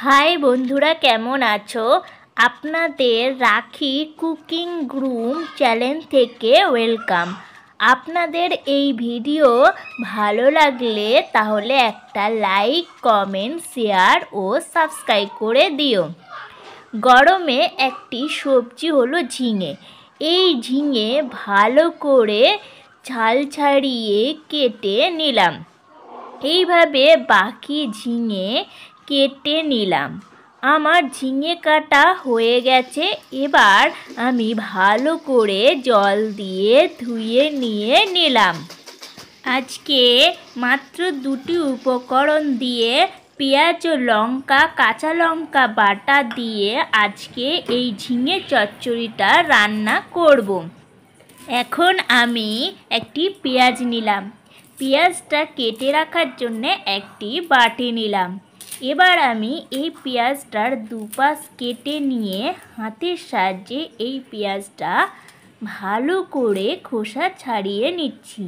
High বন্ধুরা, কেমন আছো? আপনাদের রাখি কুকিং রুম চ্যানেল থেকে ওয়েলকাম। আপনাদের এই ভিডিও ভালো লাগলে তাহলে একটা লাইক, কমেন্ট, শেয়ার ও সাবস্ক্রাইব করে দিও। গরমে একটি সবজি হলো ঝিঙে। এই ঝিঙে ভালো করে ছাল ছাড়িয়ে কেটে নিলাম। এইভাবে বাকি ঝিঙে কেটে নিলাম। আমার ঝিঙে কাটা হয়ে গেছে। এবার আমি ভালো করে জল দিয়ে ধুয়ে নিয়ে নিলাম। আজকে মাত্র দুটি উপকরণ দিয়ে পেঁয়াজ ও লঙ্কা, কাঁচা লঙ্কা বাটা দিয়ে আজকে এই ঝিঙে চচ্চড়িটা রান্না করব। এখন আমি একটি পেঁয়াজ নিলাম। পেঁয়াজটা কেটে রাখার জন্যে একটি বাটি নিলাম। এবার আমি এই পেঁয়াজটার দুপাশ কেটে নিয়ে হাতের সাহায্যে এই পেঁয়াজটা ভালো করে খোসা ছাড়িয়ে নিচ্ছি।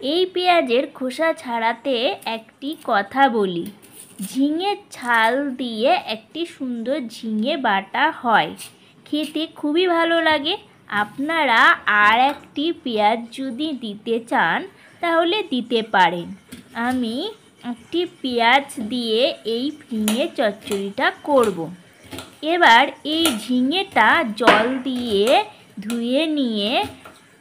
এই পেঁয়াজের খোসা ছাড়াতে একটি কথা বলি, ঝিঙের ছাল দিয়ে একটি সুন্দর ঝিঙে বাটা হয়, খেতে খুবই ভালো লাগে। আপনারা আর একটি পেঁয়াজ যদি দিতে চান তাহলে দিতে পারেন। আমি একটি পেঁয়াজ দিয়ে এই ঝিঙে চচ্চড়িটা করব। এবার এই ঝিঙেটা জল দিয়ে ধুয়ে নিয়ে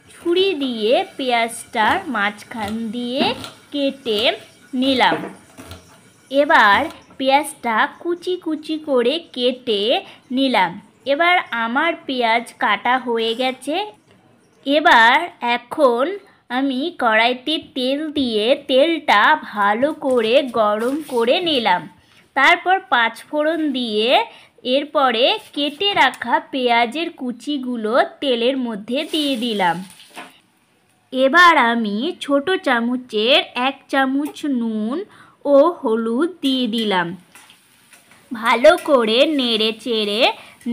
ছুরি দিয়ে পেঁয়াজটার মাঝখান দিয়ে কেটে নিলাম। এবার পেঁয়াজটা কুচি কুচি করে কেটে নিলাম। এবার আমার পেঁয়াজ কাটা হয়ে গেছে। এবার এখন আমি কড়াইতে তেল দিয়ে তেলটা ভালো করে গরম করে নিলাম। তারপর পাঁচফোড়ন দিয়ে এরপরে কেটে রাখা পেঁয়াজের কুচিগুলো তেলের মধ্যে দিয়ে দিলাম। এবার আমি ছোট চামচের 1 চামচ নুন ও হলুদ দিয়ে দিলাম। ভালো করে নেড়ে চেড়ে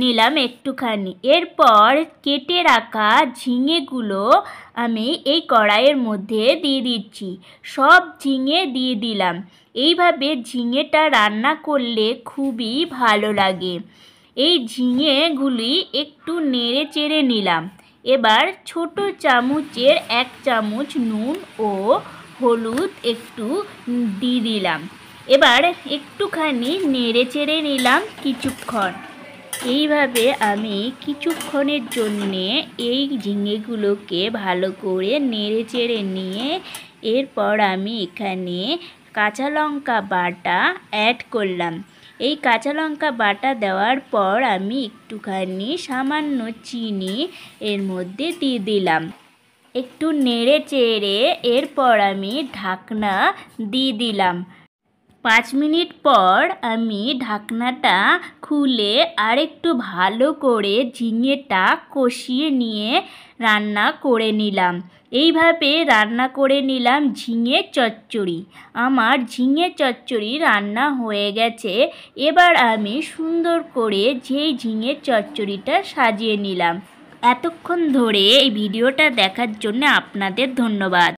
নিলাম একটুখানি। এরপর কেটে রাখা ঝিঙেগুলো আমি এই কড়াইয়ের মধ্যে দিয়ে দিচ্ছি। সব ঝিঙে দিয়ে দিলাম। এইভাবে ঝিঙেটা রান্না করলে খুবই ভালো লাগে। এই ঝিঙেগুলি একটু নেড়ে চেড়ে নিলাম। এবার ছোট চামচের 1 চামচ নুন ও হলুদ একটু দিয়ে দিলাম। এবার একটুখানি নেড়ে চেড়ে নিলাম কিছুক্ষণ। এইভাবে আমি কিছুক্ষণের জন্যে এই ঝিঙেগুলোকে ভালো করে নেড়ে চেড়ে নিয়ে এরপর আমি এখানে কাঁচা লঙ্কা বাটা অ্যাড করলাম। এই কাঁচা লঙ্কা বাটা দেওয়ার পর আমি একটুখানি সামান্য চিনি এর মধ্যে দিয়ে দিলাম। একটু নেড়ে চেড়ে এরপর আমি ঢাকনা দিয়ে দিলাম। 5 মিনিট পর আমি ঢাকনাটা খুলে আরেকটু ভালো করে ঝিঙেটা কষিয়ে নিয়ে রান্না করে নিলাম। এইভাবে রান্না করে নিলাম ঝিঙে চচ্চড়ি। আমার ঝিঙে চচ্চড়ি রান্না হয়ে গেছে। এবার আমি সুন্দর করে যেই ঝিঙে চচ্চড়িটা সাজিয়ে নিলাম। এতক্ষণ ধরে এই ভিডিওটা দেখার জন্য আপনাদের ধন্যবাদ।